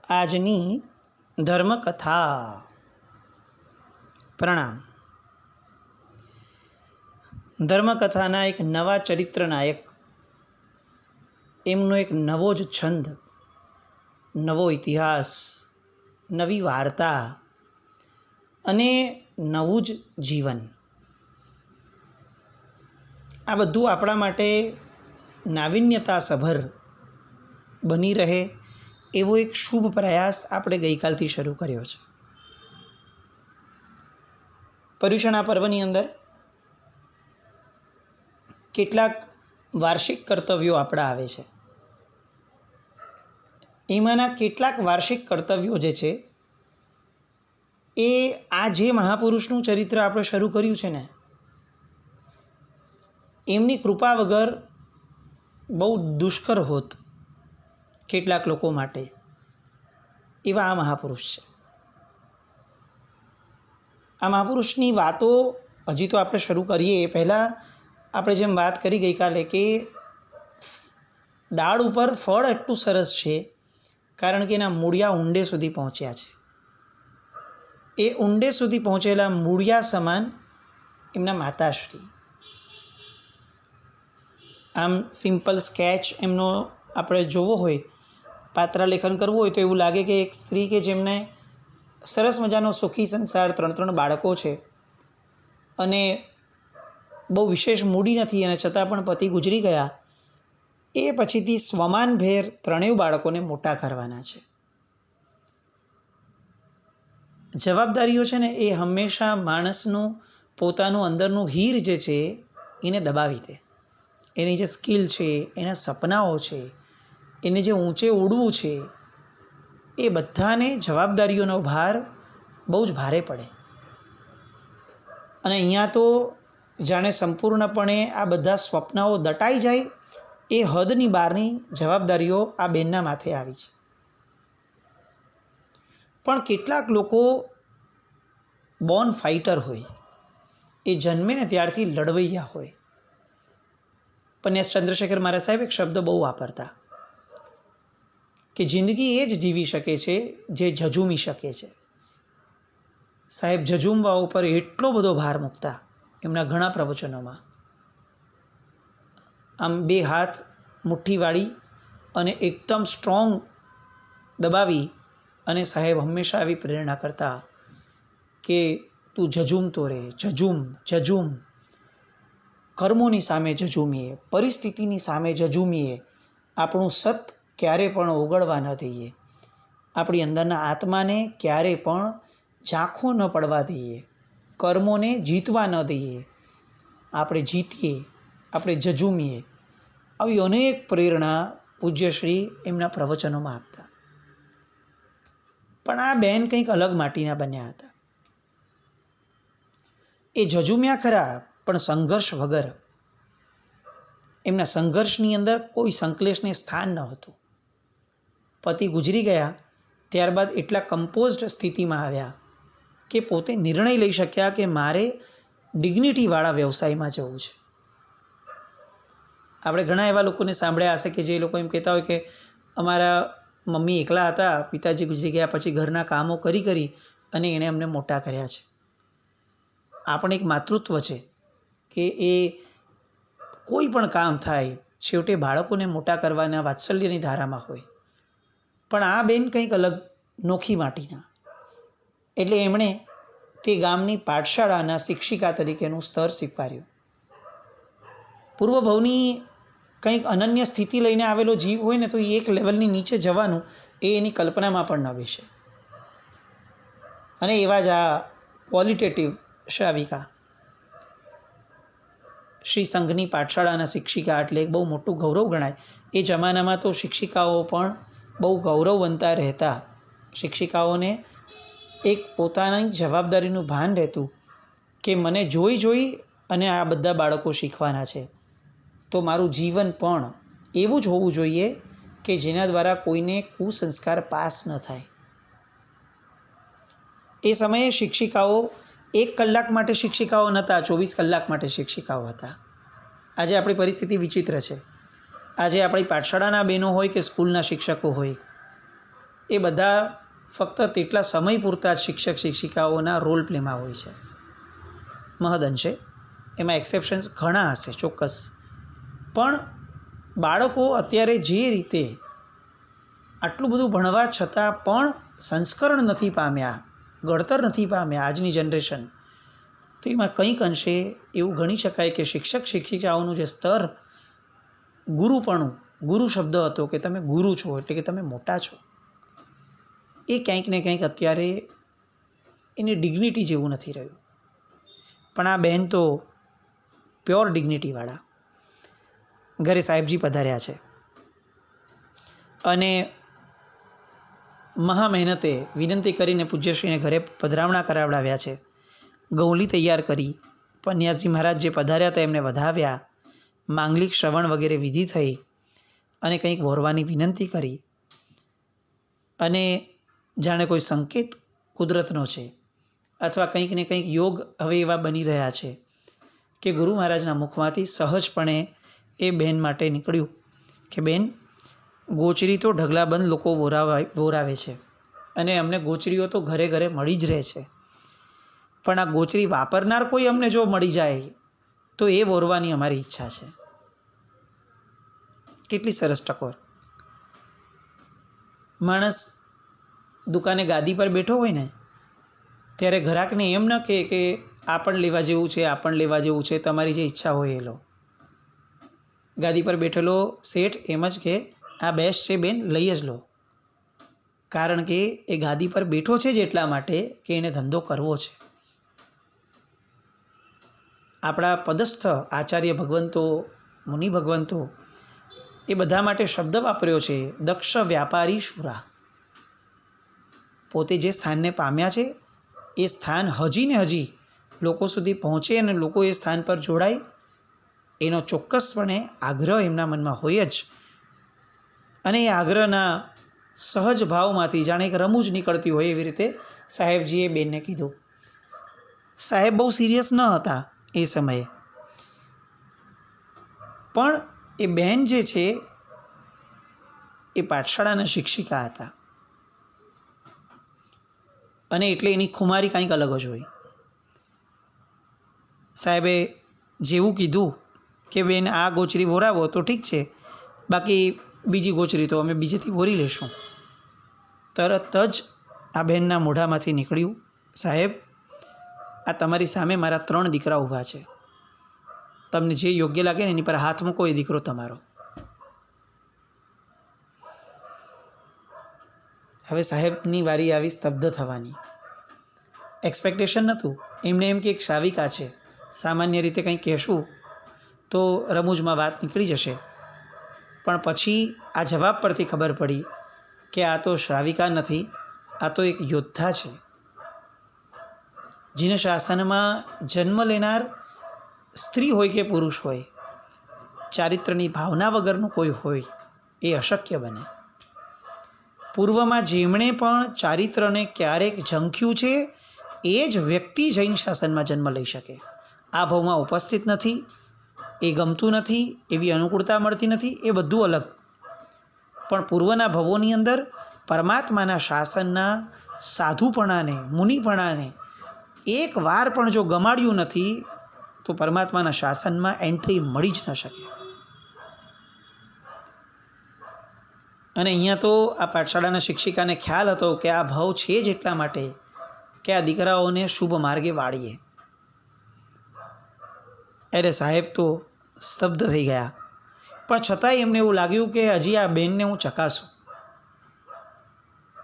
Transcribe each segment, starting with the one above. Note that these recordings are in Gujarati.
આજની ધર્મકથા. પ્રણામ. ધર્મકથાના એક નવા ચરિત્ર નાયક, એમનો એક નવો જ છંદ, નવો ઇતિહાસ, નવી વાર્તા અને નવું જ જીવન. આ બધું આપણા માટે નાવીન્યતાસભર બની રહે એવો એક શુભ પ્રયાસ આપણે ગઈકાલથી શરૂ કર્યો છે. પર્યુષણા પર્વની અંદર કેટલાક વાર્ષિક કર્તવ્યો આપણા આવે છે. એમાંના કેટલાક વાર્ષિક કર્તવ્યો જે છે એ આ જે મહાપુરુષનું ચરિત્ર આપણે શરૂ કર્યું છે ને, એમની કૃપા વગર બહુ દુષ્કર હોત કેટલાક લોકો માટે. એવા આ મહાપુરુષ છે. આ મહાપુરુષની વાતો હજી તો આપણે શરૂ કરીએ એ પહેલાં આપણે જેમ વાત કરી ગઈકાલે કે ડાળ ઉપર ફળ એટલું સરસ છે કારણ કે એના મૂળિયા ઊંડે સુધી પહોંચ્યા છે. એ ઊંડે સુધી પહોંચેલા મૂળિયા સમાન એમના માતાશ્રી. આમ સિમ્પલ સ્કેચ એમનો આપણે જોવો હોય, પાત્રલેખન કરવું હોય તો એવું લાગે કે એક સ્ત્રી કે જેમને સરસ મજાનો સુખી સંસાર, 3 બાળકો છે અને બહુ વિશેષ મૂડી નથી અને છતાં પણ પતિ ગુજરી ગયા, એ પછીથી સ્વમાનભેર 3 બાળકોને મોટા કરવાના છે. જવાબદારીઓ છે ને એ હંમેશા માણસનું પોતાનું અંદરનું હીર જે છે એને દબાવી દે. એની જે સ્કિલ છે, એના સપનાઓ છે, એને જે ઊંચે ઉડવું છે, એ બધાને જવાબદારીઓનો ભાર બહુ જ ભારે પડે. અને અહીંયા તો જાણે સંપૂર્ણપણે આ બધા સ્વપ્નાઓ દટાઈ જાય એ હદની બહારની જવાબદારીઓ આ બેનના માથે આવી છે. પણ કેટલાક લોકો બોર્ન ફાઇટર હોય, એ જન્મે ને ત્યારથી લડવૈયા હોય. પન્યાસ ચંદ્રશેખર મહારાજ સાહેબ એક શબ્દ બહુ વાપરતા કે જિંદગી એ જ જીવી શકે છે જે ઝઝૂમી શકે છે. સાહેબ ઝઝૂમવા ઉપર એટલો બધો ભાર મૂકતા એમના ઘણા પ્રવચનોમાં. આમ 2 હાથ મુઠ્ઠીવાળી અને એકદમ સ્ટ્રોંગ દબાવી અને સાહેબ હંમેશા આવી પ્રેરણા કરતા કે તું ઝઝૂમતો રહે, ઝઝૂમ ઝઝૂમ. કર્મોની સામે ઝઝૂમીએ, પરિસ્થિતિની સામે ઝઝૂમીએ, આપણું સત ક્યારે પણ ઓગળવા ન દઈએ, આપણી અંદરના આત્માને ક્યારે પણ ઝાંખો ન પડવા દઈએ, કર્મોને જીતવા ન દઈએ, આપણે જીતીએ, આપણે ઝઝૂમીએ. આવી અનેક પ્રેરણા પૂજ્યશ્રી એમના પ્રવચનોમાં આપતા. પણ આ બેન કંઈક અલગ માટીના બન્યા હતા. એ ઝઝૂમ્યા ખરા પણ સંઘર્ષ વગર. એમના સંઘર્ષની અંદર કોઈ સંકલેશને સ્થાન ન હતું. પતિ ગુજરી ગયા ત્યારબાદ એટલા કમ્પોઝડ સ્થિતિમાં આવ્યા કે પોતે નિર્ણય લઈ શક્યા કે મારે ડિગ્નિટીવાળા વ્યવસાયમાં જવું છે. આપણે ઘણા એવા લોકોને સાંભળ્યા હશે કે જે લોકો એમ કહેતા હોય કે અમારા મમ્મી એકલા હતા, પિતાજી ગુજરી ગયા પછી ઘરના કામો કરી અને એણે અમને મોટા કર્યા છે. આ પણ એક માતૃત્વ છે કે એ કોઈ પણ કામ થાય છેવટે બાળકોને મોટા કરવાના વાત્સલ્યની ધારામાં હોય. પણ આ બેન કંઈક અલગ, નોખી માટીના. એટલે એમણે તે ગામની પાઠશાળાના શિક્ષિકા તરીકેનું સ્તર સ્વીકાર્યું. પૂર્વભવની કંઈક અનન્ય સ્થિતિ લઈને આવેલો જીવ હોય ને તો એ એક લેવલની નીચે જવાનું એ એની કલ્પનામાં પણ ન બેસે. અને એવા જ આ ક્વોલિટેટિવ શ્રાવિકા, શ્રી સંઘની પાઠશાળાના શિક્ષિકા એટલે એક બહુ મોટું ગૌરવ ગણાય. એ જમાનામાં તો શિક્ષિકાઓ પણ બહુ ગૌરવવંતા રહેતા. શિક્ષિકાઓને એક પોતાની જવાબદારીનું ભાન રહેતું કે મને જોઈ અને આ બધા બાળકો શીખવાના છે, તો મારું જીવન પણ એવું જ હોવું જોઈએ કે જેના દ્વારા કોઈને કુસંસ્કાર પાસ ન થાય. એ સમયે શિક્ષિકાઓ 1 કલાક માટે શિક્ષિકાઓ નહોતા, 24 કલાક માટે શિક્ષિકાઓ હતા. આજે આપણી પરિસ્થિતિ વિચિત્ર છે. આજે આપણી પાઠશાળાના બહેનો હોય કે સ્કૂલના શિક્ષકો હોય, એ બધા ફક્ત તેટલા સમય પૂરતા જ શિક્ષક શિક્ષિકાઓના રોલ પ્લેમાં હોય છે, મહદઅંશે. એમાં એક્સેપ્શન્સ ઘણા હશે ચોક્કસ, પણ બાળકો અત્યારે જે રીતે આટલું બધું ભણવા છતાં પણ સંસ્કરણ નથી પામ્યા, ઘડતર નથી પામ્યા આજની જનરેશન, તો એમાં કંઈક અંશે એવું ગણી શકાય કે શિક્ષક શિક્ષિકાઓનું જે સ્તર, ગુરુપણું, ગુરુ શબ્દ હતો કે તમે ગુરુ છો એટલે કે તમે મોટા છો, એ ક્યાંક ને ક્યાંક અત્યારે એની ડિગ્નિટી જેવું નથી રહ્યું. પણ આ બહેન તો પ્યોર ડિગ્નિટીવાળા. ઘરે સાહેબજી પધાર્યા છે અને મહા મહેનતે વિનંતી કરીને પૂજ્યશ્રીને ઘરે પધરામણા કરાવડાવ્યા છે. ગૌલી તૈયાર કરી, પન્યાસજી મહારાજ જે પધાર્યા હતા એમને વધાવ્યા, માંગલિક શ્રવણ વગેરે વિધિ થઈ અને કંઈક વહોરવાની વિનંતી કરી, અને જાણે કોઈ સંકેત કુદરતનો છે અથવા કંઈક ને કંઈક યોગ હવે એવા બની રહ્યા છે કે ગુરુ મહારાજના મુખમાંથી સહજપણે એ બહેન માટે નીકળ્યું કે બેન, ગોચરી તો ઢગલાબંધ લોકો વોરાવે છે અને અમને ગોચરીઓ તો ઘરે ઘરે મળી જ રહે છે, પણ આ ગોચરી વાપરનાર કોઈ અમને જો મળી જાય તો એ વોરવાની અમારી ઈચ્છા છે. કેટલી સરસ ટકોર. માણસ દુકાને ગાદી પર બેઠો હોય ને ત્યારે ગ્રાહકને એમ ન કહે કે આ પણ લેવા જેવું છે, આ પણ લેવા જેવું છે, તમારી જે ઈચ્છા હોય એ લો. ગાદી પર બેઠેલો શેઠ એમ જ કે આ બેસ્ટ છે બેન, લઈ જ લો. કારણ કે એ ગાદી પર બેઠો છે જ એટલા માટે કે એને ધંધો કરવો છે. આપણા પદસ્થ આચાર્ય ભગવંતો, મુનિ ભગવંતો, એ બધા માટે શબ્દ વાપર્યો છે દક્ષ વ્યાપારી શુરા. પોતે જે સ્થાનને પામ્યા છે એ સ્થાન હજી ને હજી લોકો સુધી પહોંચે અને લોકો એ સ્થાન પર જોડાય, એનો ચોક્કસપણે આગ્રહ એમના મનમાં હોય જ. અને એ આગ્રહના સહજ ભાવમાંથી જાણે એક રમૂજ નીકળતી હોય એવી રીતે સાહેબજીએ બેનને કીધું. સાહેબ બહુ સિરિયસ ન હતા એ સમયે, પણ એ બહેન જે છે એ પાઠશાળાના શિક્ષિકા હતા અને એટલે એની ખુમારી કંઈક અલગ જ હોય. સાહેબે જેવું કીધું કે બેન આ ગોચરી વોરાવો તો ઠીક છે, બાકી બીજી ગોચરી તો અમે બીજેથી વોરી લેશું, તરત જ આ બહેનના મોઢામાંથી નીકળ્યું, સાહેબ આ તમારી સામે મારા 3 દીકરા ઊભા છે, તમને જે યોગ્ય લાગે ને એની પર હાથ મૂકો, એ દીકરો તમારો. હવે સાહેબની વારી આવી સ્તબ્ધ થવાની. એક્સપેક્ટેશન નહોતું. એમને એમ કે એક શ્રાવિકા છે, સામાન્ય રીતે કંઈ કહેશું તો રમૂજમાં વાત નીકળી જશે, પણ પછી આ જવાબ પરથી ખબર પડી કે આ તો શ્રાવિકા નથી, આ તો એક યોદ્ધા છે. જીન શાસનમાં જન્મ લેનાર સ્ત્રી હોય કે પુરુષ હોય, ચારિત્રની ભાવના વગરનું કોઈ હોય એ અશક્ય બને. પૂર્વમાં જેમણે પણ ચારિત્રને ક્યારેક ઝંખ્યું છે એ જ વ્યક્તિ જૈન શાસનમાં જન્મ લઈ શકે. આ ભાવમાં ઉપસ્થિત નથી, એ ગમતું નથી, એવી અનુકૂળતા મળતી નથી, એ બધું અલગ. પણ પૂર્વના ભવોની અંદર પરમાત્માના શાસનના સાધુપણાને, મુનિપણાને એક વાર પણ જો ગમાડ્યું નથી તો પરમાત્માના શાસનમાં એન્ટ્રી મળી જ ન શકે. અને અહીંયા તો આ પાઠશાળાના શિક્ષિકાને ખ્યાલ હતો કે આ ભાવ છે જ એટલા માટે કે આ દીકરાઓને શુભ માર્ગે વાળીએ. એટલે સાહેબ તો સ્તબ્ધ થઈ ગયા, પણ છતાંય એમને એવું લાગ્યું કે હજી આ બેનને હું ચકાસું.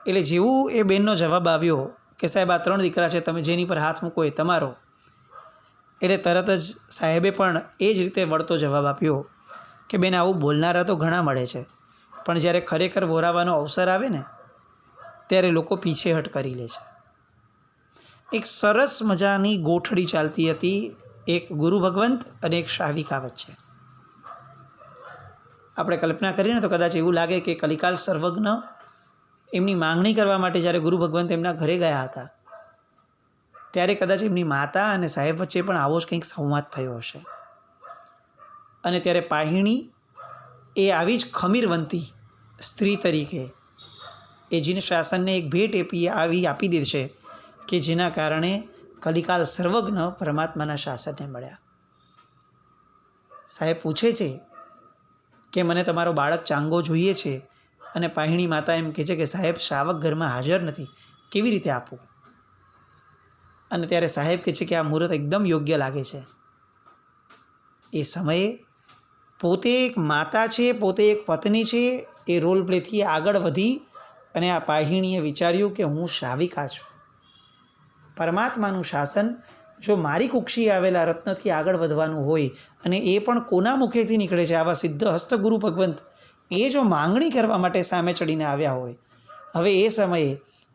એટલે જેવું એ બેનનો જવાબ આવ્યો કે સાહેબ આ 3 દીકરા છે, તમે જેની પર હાથ મૂકો એ તમારો, એટલે તરત જ સાહેબે પણ એ જ રીતે વળતો જવાબ આપ્યો કે બેન આવું બોલનારા તો ઘણા મળે છે, પણ જ્યારે ખરેખર વોરાવાનો અવસર આવે ને ત્યારે લોકો પીછેહટ કરી લે છે. એક સરસ મજાની ગોઠડી ચાલતી હતી એક ગુરુ ભગવંત અને એક શ્રાવિકા વચ્ચે. આપણે કલ્પના કરીએ ને તો કદાચ એવું લાગે કે કલિકાલ સર્વજ્ઞ એમની માંગણી કરવા માટે જ્યારે ગુરુ ભગવંત એમના ઘરે ગયા હતા ત્યારે કદાચ એમની માતા અને સાહેબ વચ્ચે પણ આવો જ કંઈક સંવાદ થયો હશે. અને ત્યારે પાહિણી એ આવી જ ખમીરવંતી સ્ત્રી તરીકે એ જીન શાસનને એક ભેટ આપી દેશે કે જેના કારણે કલિકાલ સર્વજ્ઞ પરમાત્માના શાસનને મળ્યા. સાહેબ પૂછે છે કે મને તમારો બાળક ચાંગો જોઈએ છે, અને પાહિણી માતા એમ કહે છે કે સાહેબ શ્રાવક ઘરમાં હાજર નથી, કેવી રીતે આપું? અને ત્યારે સાહેબ કહે છે કે આ મુહૂર્ત એકદમ યોગ્ય લાગે છે. એ સમયે પોતે એક માતા છે, પોતે એક પત્ની છે, એ રોલ પ્લેથી આગળ વધી અને આ પાહિણીએ વિચાર્યું કે હું શ્રાવિકા છું. પરમાત્માનું શાસન જો મારી કુક્ષી આવેલા રત્નથી આગળ વધવાનું હોય, અને એ પણ કોના મુખેથી નીકળે છે? આવા સિદ્ધ હસ્ત ગુરુ ભગવંત એ જો માંગણી કરવા માટે સામે ચડીને આવ્યા હોય, હવે એ સમયે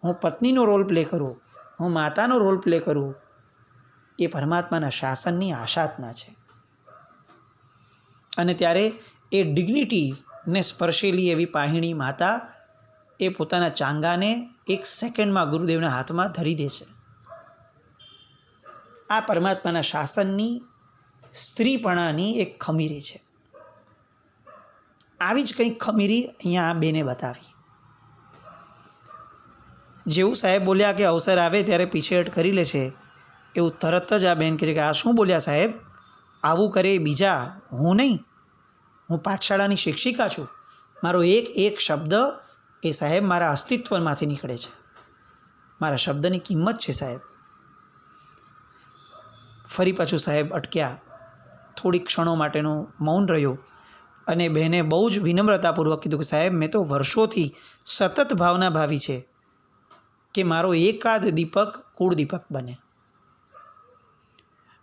હું પત્નીનો રોલ પ્લે કરું, હું માતાનો રોલ પ્લે કરું, એ પરમાત્માના શાસનની આશાતના છે. અને ત્યારે એ ડિગ્નિટીને સ્પર્શેલી એવી પાહિણી માતા એ પોતાના ચાંગાને 1 સેકન્ડમાં ગુરુદેવના હાથમાં ધરી દે છે. આ પરમાત્માના શાસનની સ્ત્રીપણાની એક ખમીરી છે. આવી જ કંઈક ખમીરી અહીંયા આ બેને બતાવી. જેવું સાહેબ બોલ્યા કે અવસર આવે ત્યારે પીછેહટ કરી લે છે, એવું તરત જ આ બેન કહે છે કે આ શું બોલ્યા સાહેબ? આવું કરે બીજા, હું નહીં. હું પાઠશાળાની શિક્ષિકા છું. મારો એક શબ્દ એ સાહેબ મારા અસ્તિત્વમાંથી નીકળે છે. મારા શબ્દની કિંમત છે સાહેબ. ફરી પાછું સાહેબ અટક્યા, થોડીક ક્ષણો માટેનું મૌન રહ્યું, અને બહેને બહુ જ વિનમ્રતાપૂર્વક કીધું કે સાહેબ મેં તો વર્ષોથી સતત ભાવના ભાવી છે કે મારો એકાદ દીપક કુળ દીપક બને.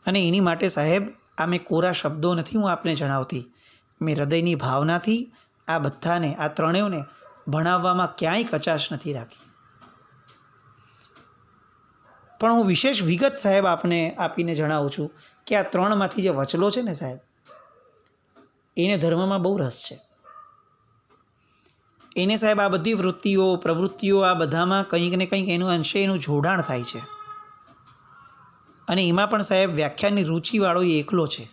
અને એની માટે સાહેબ આ મેં કોરા શબ્દો નથી હું આપને જણાવતી, મેં હૃદયની ભાવનાથી આ બધાને, આ ત્રણેયને ભણાવવામાં ક્યાંય કચાશ નથી રાખી. પણ હું વિશેષ વિગત સાહેબ આપને આપીને જણાવું છું કે આ ત્રણમાંથી જે વચલો છે ને સાહેબ, એને ધર્મમાં બહુ રસ છે. એને સાહેબ આ બધી વૃત્તિઓ, પ્રવૃત્તિઓ, આ બધામાં કંઈક ને કંઈક એનું અંશે એનું જોડાણ થાય છે. અને એમાં પણ સાહેબ વ્યાખ્યાનની રુચિવાળો એ એકલો છે.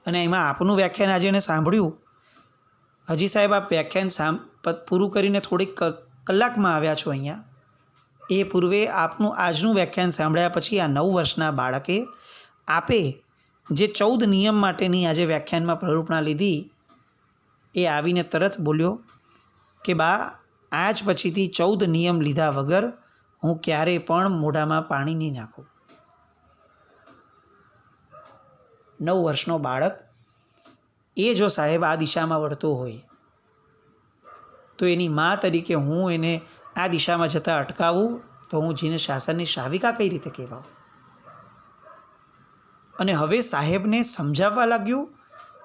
અને એમાં આપનું વ્યાખ્યાન આજે એને સાંભળ્યું, હજી સાહેબ આપ વ્યાખ્યાન પૂરું કરીને થોડીક કલાકમાં આવ્યા છો અહીંયા. એ પૂર્વે આપનું આજનું વ્યાખ્યાન સાંભળ્યા પછી આ 9 વર્ષના બાળકે આપે જે 14 નિયમ માટેની આજે વ્યાખ્યાનમાં પ્રરૂપણા લીધી, એ આવીને તરત બોલ્યો કે બા આજ પછીથી 14 નિયમ લીધા વગર હું ક્યારેય પણ મોઢામાં પાણી નહીં નાખું. 9 વર્ષનો બાળક એ જો સાહેબ આ દિશામાં વળતો હોય તો એની મા તરીકે હું એને આ દિશામાં જતાં અટકાવું તો હું જીને શાસનની શ્રાવિકા કઈ રીતે કહેવાઉં? અને હવે સાહેબને સમજાવવા લાગ્યું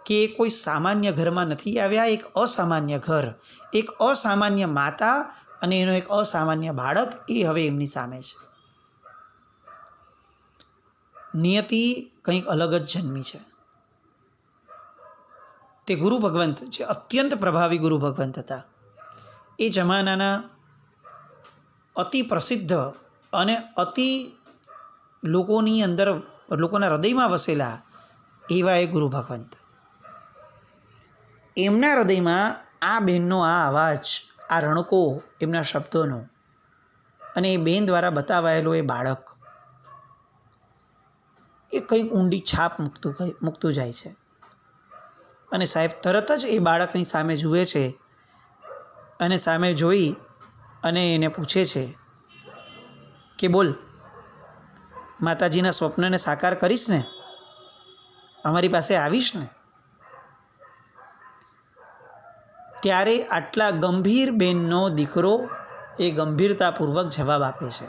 કે એ કોઈ સામાન્ય ઘરમાં નથી આવ્યા, એક અસામાન્ય ઘર, એક અસામાન્ય માતા અને એનો એક અસામાન્ય બાળક એ હવે એમની સામે છે. નિયતિ કંઈક અલગ જ જન્મી છે. તે ગુરુ ભગવંત જે અત્યંત પ્રભાવી ગુરુ ભગવંત હતા, એ જમાનાના અતિ પ્રસિદ્ધ અને અતિ લોકોની અંદર, લોકોના હૃદયમાં વસેલા એવા એ ગુરુ ભગવંત. એમના હૃદયમાં આ બહેનનો આ અવાજ, આ રણકો એમના શબ્દોનો, અને એ બેન દ્વારા બતાવાયેલો એ બાળક, એ કંઈક ઊંડી છાપ મૂકતું જાય છે. અને સાહેબ તરત જ એ બાળકની સામે જુએ છે, અને સામે જોઈ અને એને પૂછે છે કે બોલ, માતાજીના સ્વપ્નને સાકાર કરીશ ને? અમારી પાસે આવીશ ને? ત્યારે આટલા ગંભીર બેનનો દીકરો એ ગંભીરતાપૂર્વક જવાબ આપે છે.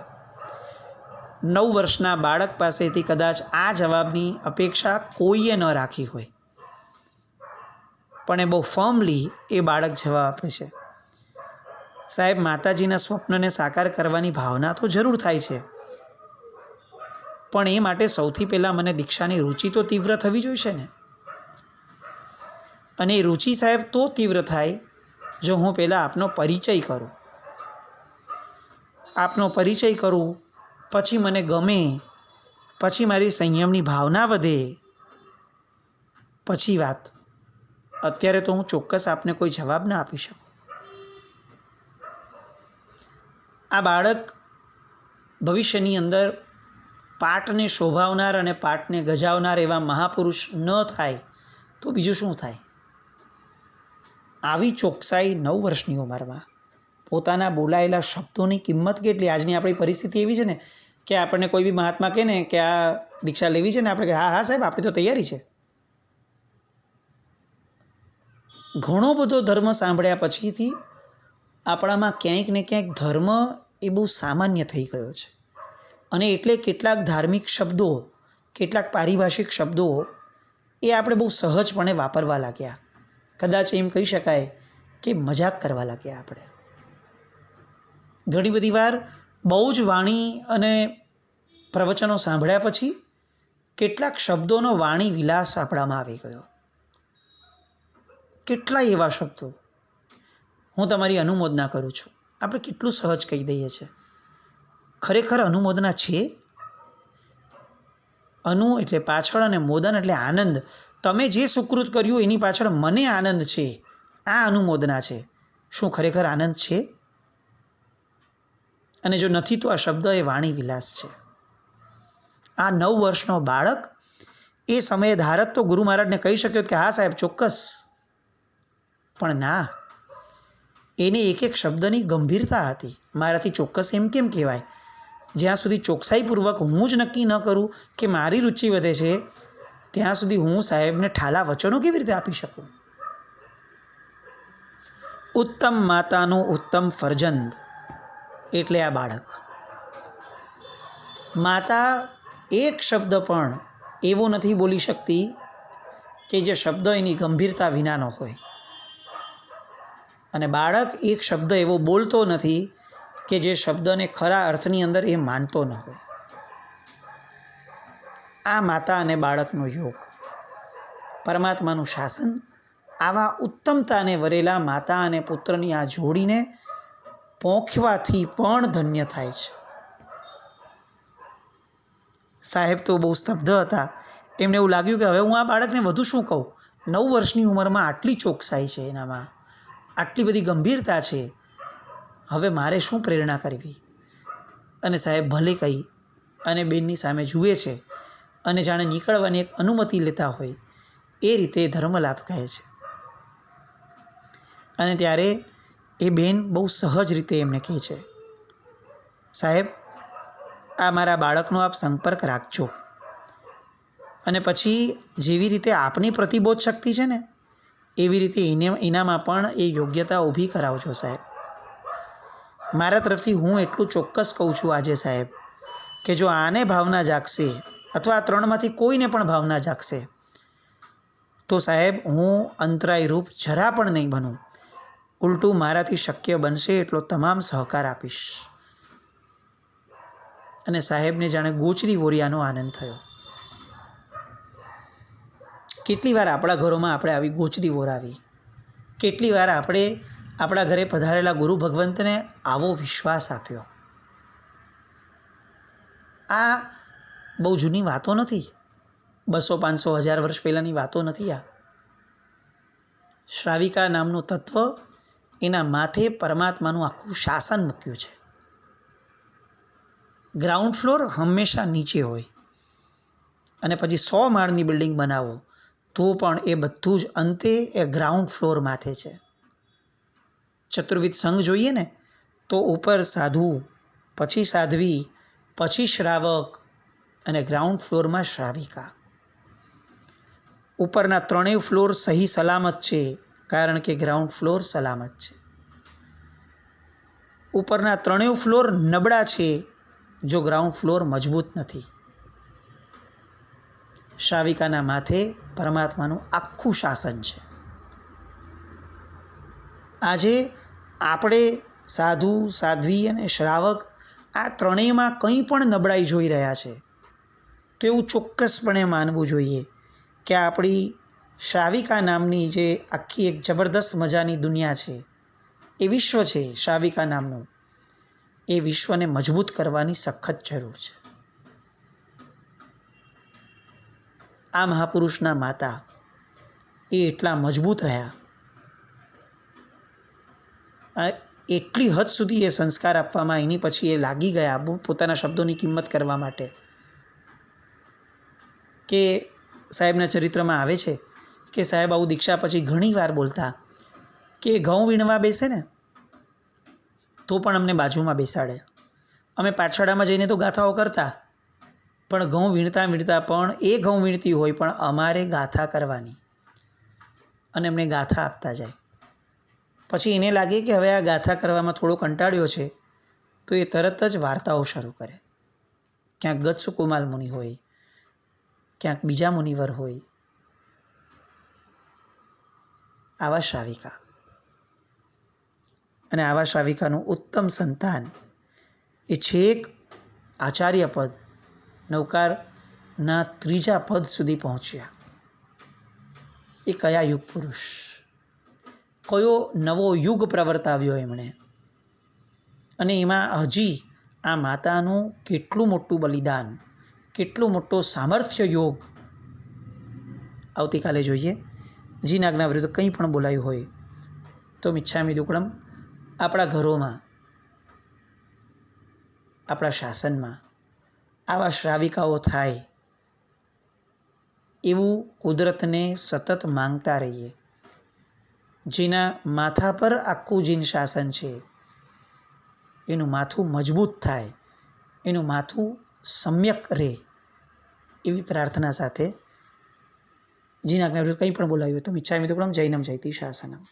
9 વર્ષના બાળક પાસેથી કદાચ આ જવાબની અપેક્ષા કોઈએ ન રાખી હોય, પણ એ બહુ ફર્મલી એ બાળક જવાબ આપે છે. સાહેબ માતાજીના સ્વપ્નને સાકાર કરવાની ભાવના તો જરૂર થાય છે, પણ એ માટે સૌથી પહેલાં મને દીક્ષાની રુચિ તો તીવ્ર થવી જોઈશે ને. અને એ રુચિ સાહેબ તો તીવ્ર થાય જો હું પહેલાં આપનો પરિચય કરું. આપનો પરિચય કરું, પછી મને ગમે, પછી મારી સંયમની ભાવના વધે, પછી વાત. અત્યારે તો હું ચોક્કસ આપને કોઈ જવાબ ના આપી શકું. આ બાળક ભવિષ્યની અંદર પાટને શોભાવનાર અને પાટને ગજાવનાર એવા મહાપુરુષ ન થાય તો બીજું શું થાય? આવી ચોકસાઈ 9 વર્ષની ઉંમરમાં પોતાના બોલાયેલા શબ્દોની કિંમત કેટલી! આજની આપણી પરિસ્થિતિ એવી છે ને કે આપણને કોઈ બી મહાત્મા કહે ને કે આ દીક્ષા લેવી છે ને, આપણે કે હા હા સાહેબ, આપણી તો તૈયારી છે. ઘણો બધો ધર્મ સાંભળ્યા પછીથી આપણામાં ક્યાંક ને ક્યાંક ધર્મ એ બહુ સામાન્ય થઈ ગયો છે. અને એટલે કેટલાક ધાર્મિક શબ્દો, કેટલાક પારિભાષિક શબ્દો એ આપણે બહુ સહજપણે વાપરવા લાગ્યા. કદાચ એમ કહી શકાય કે મજાક કરવા લાગ્યા આપણે. ઘણી બધી વાર બહુ જ વાણી અને પ્રવચનો સાંભળ્યા પછી કેટલાક શબ્દોનો વાણી વિલાસ આપણામાં આવી ગયો. કેટલાય એવા શબ્દો હું તમારી અનુમોદના કરું છું, આપણે કેટલું સહજ કહી દઈએ છીએ. ખરેખર અનુમોદના છે. અનુ એટલે પાછળ અને મોદન એટલે આનંદ. તમે જે સુકૃત કર્યું એની પાછળ મને આનંદ છે, આ અનુમોદના છે. શું ખરેખર આનંદ છે? અને જો નથી તો આ શબ્દ એ વાણી વિલાસ છે. આ 9 વર્ષનો બાળક એ સમયે ધારત તો ગુરુ મહારાજને કહી શક્યો કે હા સાહેબ ચોક્કસ, પણ ના, એને એક એક શબ્દની ગંભીરતા હતી. મારાથી ચોક્કસ એમ કેમ કહેવાય? જ્યાં સુધી ચોકસાઈપૂર્વક હું જ નક્કી ન કરું કે મારી રુચિ વધે છે, ત્યાં સુધી હું સાહેબને ઠાલા વચનો કેવી રીતે આપી શકું? ઉત્તમ માતાનું ઉત્તમ ફરજંદ એટલે આ બાળક. માતા એક શબ્દ પણ એવો નથી બોલી શકતી કે જે શબ્દ એની ગંભીરતા વિનાનો હોય. અને બાળક એક શબ્દ એવો બોલતો નથી કે જે શબ્દને ખરા અર્થની અંદર એ માનતો ન હોય. આ માતા અને બાળકનો યોગ, પરમાત્માનું શાસન, આવા ઉત્તમતાને વરેલા માતા અને પુત્રની આ જોડીને પોંખવાથી પણ ધન્ય થાય છે. સાહેબ તો બહુ સ્તબ્ધ હતા. એમને એવું લાગ્યું કે હવે હું આ બાળકને વધુ શું કહું? 9 વર્ષની ઉંમરમાં આટલી ચોકસાઈ છે એનામાં, આટલી બધી ગંભીરતા છે, હવે મારે શું પ્રેરણા કરવી? અને સાહેબ ભલે કહી અને બેનની સામે જુએ છે અને જાણે નીકળવાની એક અનુમતિ લેતા હોય એ રીતે ધર્મલાભ કહે છે. અને ત્યારે એ બેન બહુ સહજ રીતે એમને કહે છે, સાહેબ આ મારા બાળકનો આપ સંપર્ક રાખજો, અને પછી જેવી રીતે આપની પ્રતિબોધ શક્તિ છે ને એવી રીતે એનામાં પણ એ યોગ્યતા ઊભી કરાવજો સાહેબ. મારા તરફથી હું એટલું ચોક્કસ કહું છું આજે સાહેબ કે જો આને ભાવના જાગશે અથવા આ 3માંથી કોઈને પણ ભાવના જાગશે તો સાહેબ હું અંતરાય રૂપ જરા પણ નહીં બનું. ઉલટું મારાથી શક્ય બનશે એટલો તમામ સહકાર આપીશ. અને સાહેબને જાણે ગોચરી વોરિયાનો આનંદ થયો. કેટલી વાર આપણા ઘરોમાં આપણે આવી ગોચરી વોરાવી, કેટલી વાર આપણે આપણા ઘરે પધારેલા ગુરુ ભગવંતને આવો વિશ્વાસ આપ્યો. આ બહુ જૂની વાતો નથી, 200, 500, 1000 વર્ષ પહેલાંની વાતો નથી. આ શ્રાવિકા નામનું તત્વ, એના માથે પરમાત્માનું આખું શાસન મૂક્યું છે. ગ્રાઉન્ડ ફ્લોર હંમેશા નીચે હોય અને પછી 100 માળની બિલ્ડિંગ બનાવો તો પણ એ બધું જ અંતે એ ગ્રાઉન્ડ ફ્લોર માથે છે. ચતુર્વિધ સંઘ જોઈએ ને તો ઉપર સાધુ, પછી સાધ્વી, પછી શ્રાવક અને ગ્રાઉન્ડ ફ્લોરમાં શ્રાવિકા. ઉપરના 3 ફ્લોર સહી સલામત છે કારણ કે ગ્રાઉન્ડ ફ્લોર સલામત છે. ઉપરના 3 ફ્લોર નબળા છે જો ગ્રાઉન્ડ ફ્લોર મજબૂત નથી. શ્રાવિકાના માથે પરમાત્માનું આખું શાસન છે. આજે આપણે સાધુ, સાધ્વી અને શ્રાવક આ 3માં કંઈ પણ નબળાઈ જોઈ રહ્યા છે તો એવું ચોક્કસપણે માનવું જોઈએ કે આપણી શ્રાવિકા નામની જે આખી એક જબરદસ્ત મજાની દુનિયા છે, એ વિશ્વ છે શ્રાવિકા નામનું, એ વિશ્વને મજબૂત કરવાની સખત જરૂર છે. આ મહાપુરુષના માતા એ એટલા મજબૂત રહ્યા. એટલી હદ સુધી એ સંસ્કાર આપવામાં એની પછી એ લાગી ગયા પોતાના શબ્દોની કિંમત કરવા માટે કે સાહેબના ચરિત્રમાં આવે છે કે સાહેબ આવું દીક્ષા પછી ઘણી વાર બોલતા કે ઘઉં વીણવા બેસે ને તો પણ અમને બાજુમાં બેસાડે. અમે પાઠશાળામાં જઈને તો ગાથાઓ કરતા, પણ ઘઉં વીણતા પણ એ ઘઉં વીણતી હોય પણ અમારે ગાથા કરવાની અને એમને ગાથા આપતા જાય. પછી એને લાગે કે હવે આ ગાથા કરવામાં થોડો કંટાળ્યો છે તો એ તરત જ વાર્તાઓ શરૂ કરે. ક્યાંક ગત્સકુમાલ મુનિ હોય, ક્યાંક બીજા મુનિવર હોય, આવા શ્રાવિકા. અને આવા શ્રાવિકાનું ઉત્તમ સંતાન એ છેક આચાર્ય પદ, નૌકારના 3જા પદ સુધી પહોંચ્યા. એ કયા યુગ પુરુષ, કયો નવો યુગ પ્રવર્તાવ્યો એમણે. અને એમાં હજી આ માતાનું કેટલું મોટું બલિદાન, કેટલો મોટો સામર્થ્ય યોગ આવતીકાલે જોઈએ. જીન આજ્ઞા વિરુદ્ધ કંઈ પણ બોલાયું હોય તો મિચ્છામિ દુક્કડમ આપણા ઘરોમાં, આપણા શાસનમાં આવા શ્રાવિકાઓ થાય એવું કુદરતને સતત માંગતા રહીએ. જેના માથા પર આખું જીન શાસન છે એનું માથું મજબૂત થાય, એનું માથું સમ્યક રહે, એવી પ્રાર્થના સાથે જીન આજ્ઞા વિરુદ્ધ કંઈ પણ બોલાયું હોય તો મિચ્છામિ દુક્કડમ જૈનમ જયતિ શાસનમ.